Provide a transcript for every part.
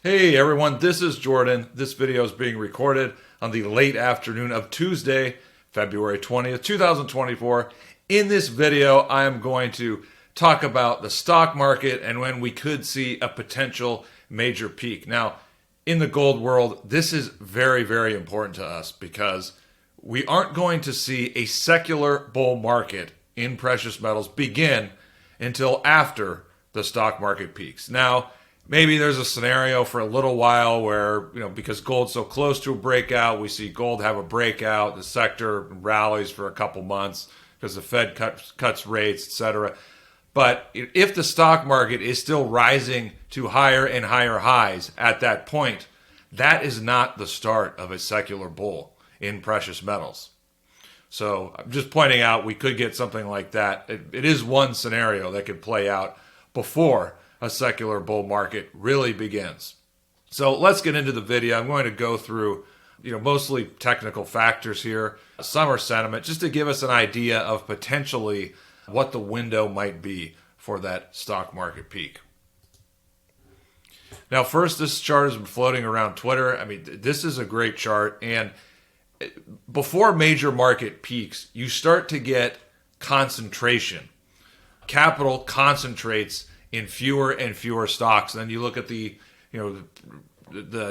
Hey everyone, this is Jordan. This video is being recorded on the late afternoon of Tuesday, February 20th, 2024. In this video, I am going to talk about the stock market and when we could see a potential major peak. Now, in the gold world, this is very, very important to us because we aren't going to see a secular bull market in precious metals begin until after the stock market peaks. Now, maybe there's a scenario for a little while where, because gold's so close to a breakout, we see gold have a breakout, the sector rallies for a couple months because the Fed cuts rates, etc. But if the stock market is still rising to higher and higher highs at that point, that is not the start of a secular bull in precious metals. So I'm just pointing out we could get something like that. It is one scenario that could play out before a secular bull market really begins. So let's get into the video. I'm going to go through, mostly technical factors here. Some are sentiment, just to give us an idea of potentially what the window might be for that stock market peak. Now, first, this chart has been floating around Twitter. I mean, this is a great chart. And before major market peaks, you start to get concentration. Capital concentrates in fewer and fewer stocks. And then you look at the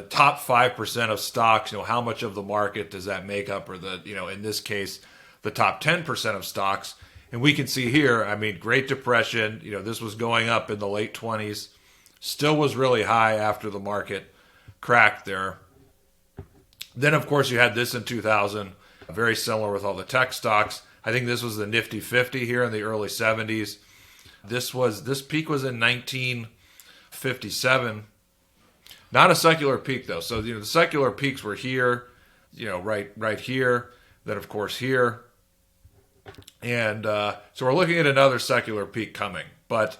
top 5% of stocks, how much of the market does that make up? Or in this case, the top 10% of stocks. And we can see here, Great Depression, this was going up in the late 20s, still was really high after the market cracked there. Then, of course, you had this in 2000, very similar with all the tech stocks. I think this was the Nifty 50 here in the early 70s. This peak was in 1957. Not a secular peak, though. So, the secular peaks were here, right here. Then, of course, here. And so we're looking at another secular peak coming. But,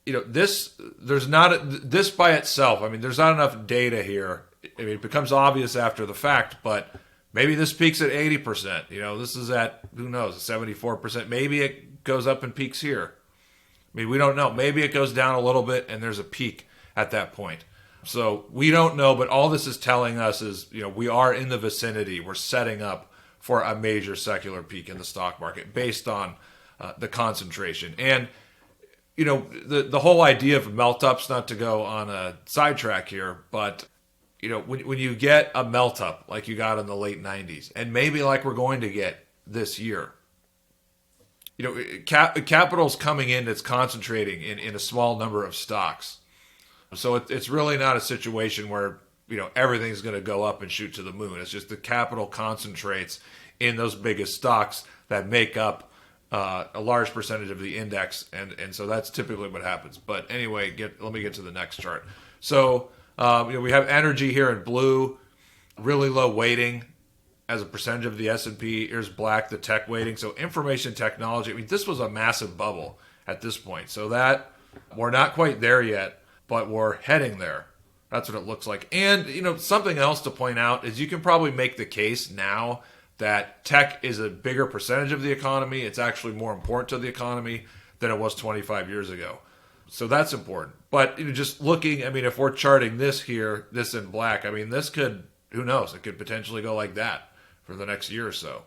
this by itself, there's not enough data here. It becomes obvious after the fact, but maybe this peaks at 80%. This is at, who knows, 74%. Maybe it goes up and peaks here. We don't know. Maybe it goes down a little bit and there's a peak at that point. So we don't know, but all this is telling us is, we are in the vicinity. We're setting up for a major secular peak in the stock market based on the concentration. And, the whole idea of melt-ups, not to go on a sidetrack here, but, when you get a melt-up like you got in the late 90s, and maybe like we're going to get this year, capital's coming in that's concentrating in a small number of stocks. So it's really not a situation where, everything's going to go up and shoot to the moon. It's just the capital concentrates in those biggest stocks that make up a large percentage of the index. And so that's typically what happens. But anyway, let me get to the next chart. So, we have energy here in blue, really low weighting as a percentage of the S&P. Here's black, the tech weighting. So information technology, this was a massive bubble at this point. So that we're not quite there yet, but we're heading there. That's what it looks like. And, something else to point out is you can probably make the case now that tech is a bigger percentage of the economy. It's actually more important to the economy than it was 25 years ago. So that's important. But just looking, if we're charting this here, this in black, this could, who knows, it could potentially go like that for the next year or so.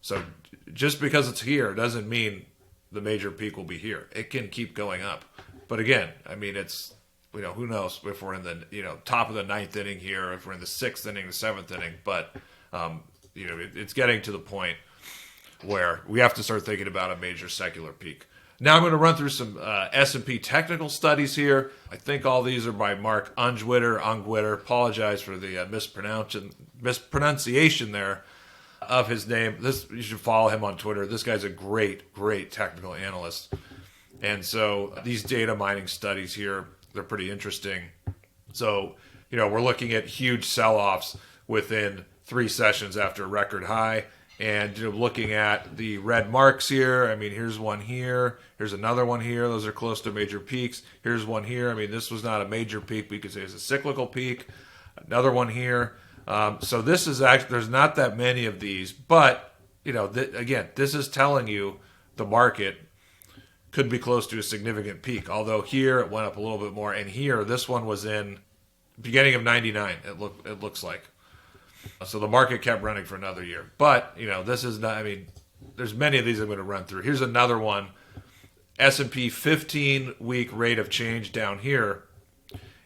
So just because it's here doesn't mean the major peak will be here. It can keep going up. But again, it's, who knows if we're in the, top of the ninth inning here, if we're in the sixth inning, the seventh inning. But, it's getting to the point where we have to start thinking about a major secular peak. Now I'm going to run through some S&P technical studies here. I think all these are by Mark Ungwitter. Apologize for the mispronunciation there of his name. You should follow him on Twitter. This guy's a great, great technical analyst. And so these data mining studies here, they're pretty interesting. So, we're looking at huge sell-offs within 3 sessions after a record high. And looking at the red marks here, here's one here. Here's another one here. Those are close to major peaks. Here's one here. This was not a major peak, but you could say it's a cyclical peak. Another one here. So this is actually, there's not that many of these. But, again, this is telling you the market could be close to a significant peak. Although here it went up a little bit more. And here, this one was in beginning of 99, it looks like. So the market kept running for another year. But, this is not, there's many of these I'm going to run through. Here's another one. S&P 15-week rate of change down here.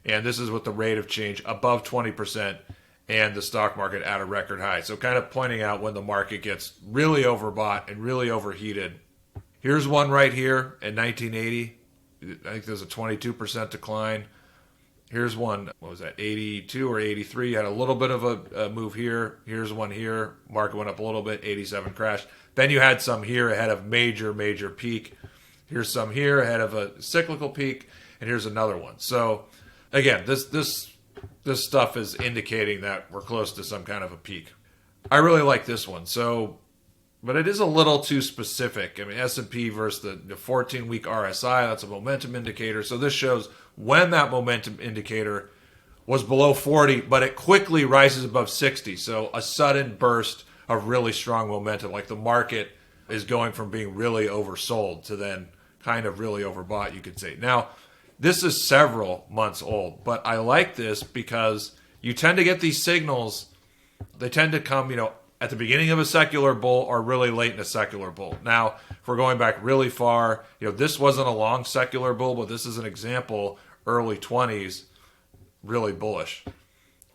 And this is with the rate of change above 20% and the stock market at a record high. So kind of pointing out when the market gets really overbought and really overheated. Here's one right here in 1980. I think there's a 22% decline. Here's one, what was that, 82 or 83. Had a little bit of a move here. Here's one here. Market went up a little bit, 87 crash. Then you had some here ahead of major peak. Here's some here ahead of a cyclical peak. And here's another one. So, again, this stuff is indicating that we're close to some kind of a peak. I really like this one. So, but it is a little too specific. S&P versus the 14-week RSI, that's a momentum indicator. So this shows when that momentum indicator was below 40, but it quickly rises above 60. So a sudden burst of really strong momentum, like the market is going from being really oversold to then kind of really overbought, you could say. Now, this is several months old, but I like this because you tend to get these signals. They tend to come, at the beginning of a secular bull or really late in a secular bull. Now, if we're going back really far, this wasn't a long secular bull, but this is an example, early 20s, really bullish.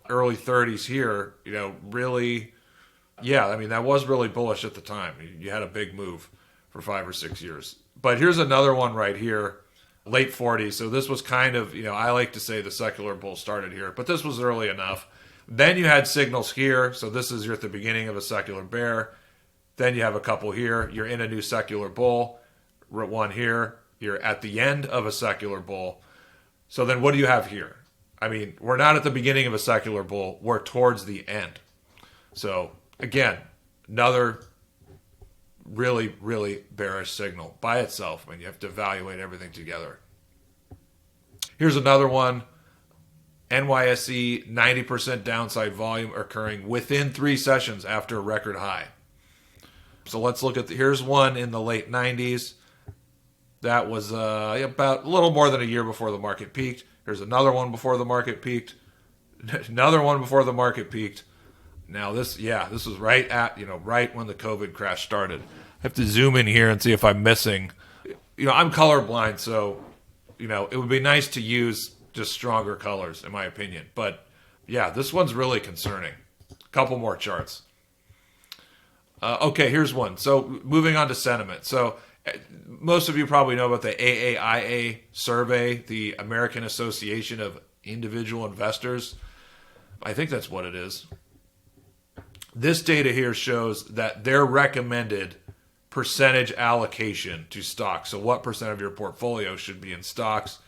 Early 30s here, really, that was really bullish at the time. You had a big move for 5 or 6 years. But here's another one right here, late 40s. So this was kind of, I like to say the secular bull started here, but this was early enough. Then you had signals here. So this is you're at the beginning of a secular bear. Then you have a couple here. You're in a new secular bull. One here. You're at the end of a secular bull. So then what do you have here? We're not at the beginning of a secular bull. We're towards the end. So again, another really, really bearish signal by itself. You have to evaluate everything together. Here's another one. NYSE, 90% downside volume occurring within 3 sessions after a record high. So let's look at here's one in the late 90s. That was about a little more than a year before the market peaked. Here's another one before the market peaked. Another one before the market peaked. Now this was right at, right when the COVID crash started. I have to zoom in here and see if I'm missing. I'm colorblind, so, it would be nice to use just stronger colors, in my opinion. But, this one's really concerning. A couple more charts. Okay, here's one. So, moving on to sentiment. So, most of you probably know about the AAIA survey, the American Association of Individual Investors. I think that's what it is. This data here shows that their recommended percentage allocation to stocks. So what percent of your portfolio should be in stocks?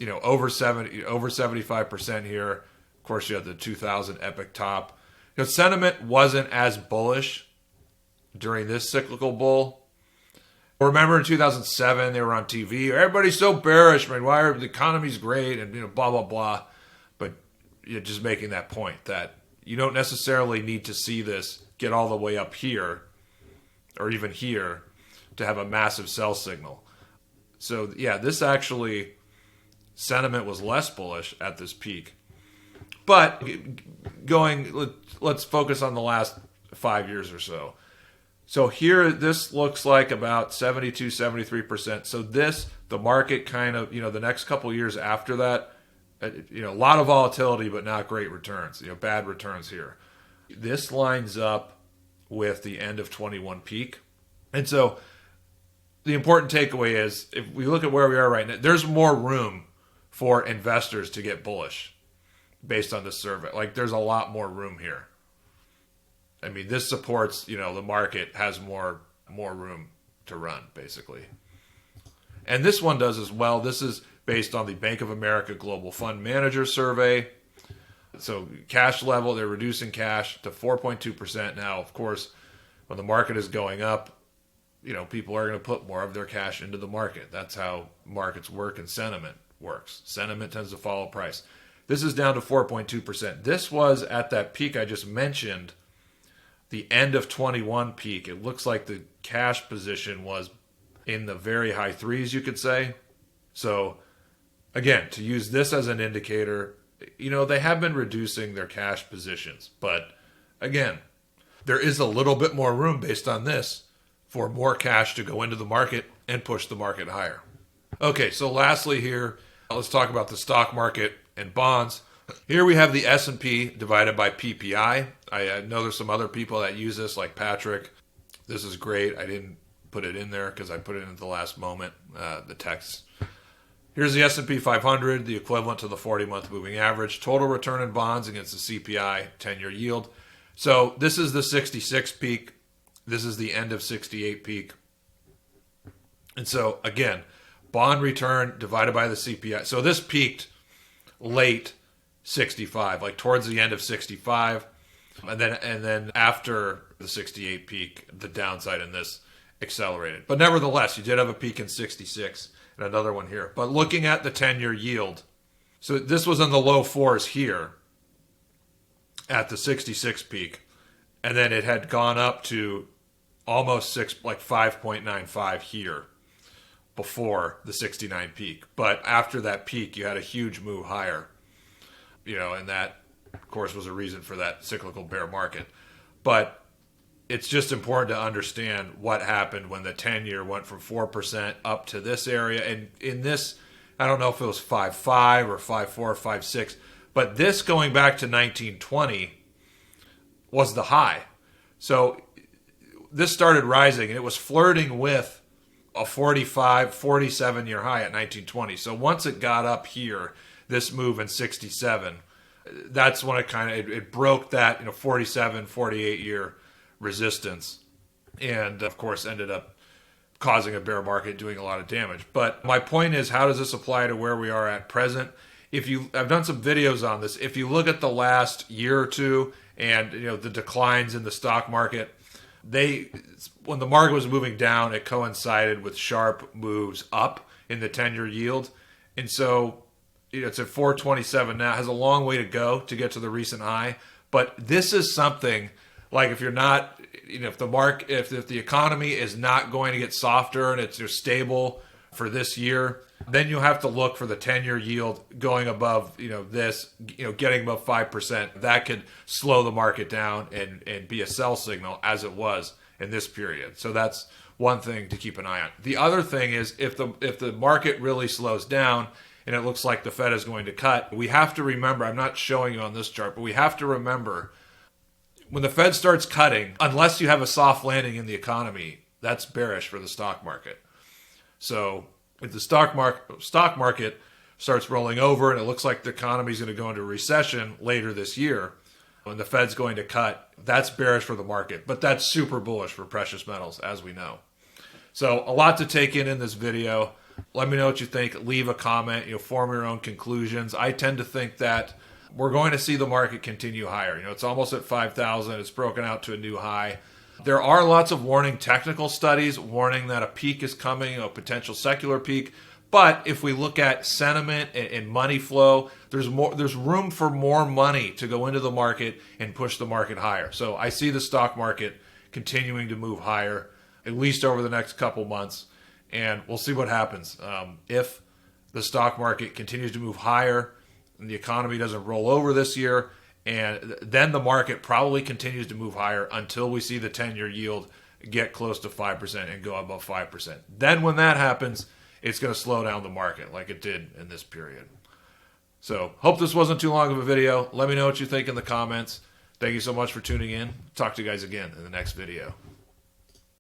Over 75% here. Of course, you have the 2000 epic top. Sentiment wasn't as bullish during this cyclical bull. Remember in 2007, they were on TV. Everybody's so bearish, man. Why are the economy's great and blah blah blah. But just making that point that you don't necessarily need to see this get all the way up here or even here to have a massive sell signal. So this actually, sentiment was less bullish at this peak. But let's focus on the last 5 years or so. So here, this looks like about 72, 73%. So the market kind of, the next couple of years after that, a lot of volatility, but not great returns, bad returns here. This lines up with the end of 21 peak. And so the important takeaway is, if we look at where we are right now, there's more room for investors to get bullish based on this survey. There's a lot more room here. This supports, the market has more room to run, basically. And this one does as well. This is based on the Bank of America Global Fund Manager Survey. So cash level, they're reducing cash to 4.2%. Now, of course, when the market is going up, people are going to put more of their cash into the market. That's how markets work and sentiment works. Sentiment tends to follow price. This is down to 4.2%. This was at that peak I just mentioned, the end of 21 peak. It looks like the cash position was in the very high threes, you could say. So, again, to use this as an indicator, they have been reducing their cash positions. But again, there is a little bit more room based on this for more cash to go into the market and push the market higher. Okay, so lastly here, let's talk about the stock market and bonds. Here we have the S&P divided by PPI. I know there's some other people that use this, like Patrick. This is great. I didn't put it in there because I put it in at the last moment, the text. Here's the S&P 500, the equivalent to the 40-month moving average. Total return in bonds against the CPI 10-year yield. So this is the 66 peak. This is the end of 68 peak. And so, again, bond return divided by the CPI. So this peaked late 65, like towards the end of 65. And then after the 68 peak, the downside in this accelerated. But nevertheless, you did have a peak in 66 and another one here. But looking at the 10-year yield, so this was in the low fours here at the 66 peak. And then it had gone up to almost 5.95 here before the 69 peak. But after that peak, you had a huge move higher. And that, of course, was a reason for that cyclical bear market. But it's just important to understand what happened when the 10-year went from 4% up to this area. And in this, I don't know if it was 5.5 or 5.4 or 5.6, but this going back to 1920 was the high. So this started rising, and it was flirting with a 45, 47-year high at 1920. So once it got up here, this move in 67, that's when it broke that 47, 48-year resistance, and of course ended up causing a bear market, doing a lot of damage. But my point is, how does this apply to where we are at present? I've done some videos on this. If you look at the last year or two and the declines in the stock market, when the market was moving down, it coincided with sharp moves up in the 10-year yield. And so it's at 427 now. It has a long way to go to get to the recent high. But this is something like, if you're not, if the economy is not going to get softer and it's stable for this year, then you'll have to look for the 10-year yield going above, getting above 5%. That could slow the market down and be a sell signal, as it was in this period. So that's one thing to keep an eye on. The other thing is, if the market really slows down and it looks like the Fed is going to cut, we have to remember, I'm not showing you on this chart, but we have to remember, when the Fed starts cutting, unless you have a soft landing in the economy, that's bearish for the stock market. So if the stock market starts rolling over and it looks like the economy is going to go into recession later this year, when the Fed's going to cut, that's bearish for the market. But that's super bullish for precious metals, as we know. So a lot to take in this video. Let me know what you think. Leave a comment. Form your own conclusions. I tend to think that we're going to see the market continue higher. It's almost at 5,000. It's broken out to a new high. There are lots of warning technical studies warning that a peak is coming, a potential secular peak. But if we look at sentiment and money flow, there's room for more money to go into the market and push the market higher. So I see the stock market continuing to move higher, at least over the next couple months. And we'll see what happens. If the stock market continues to move higher and the economy doesn't roll over this year, and then the market probably continues to move higher until we see the 10-year yield get close to 5% and go above 5%. Then when that happens, it's going to slow down the market like it did in this period. So hope this wasn't too long of a video. Let me know what you think in the comments. Thank you so much for tuning in. Talk to you guys again in the next video.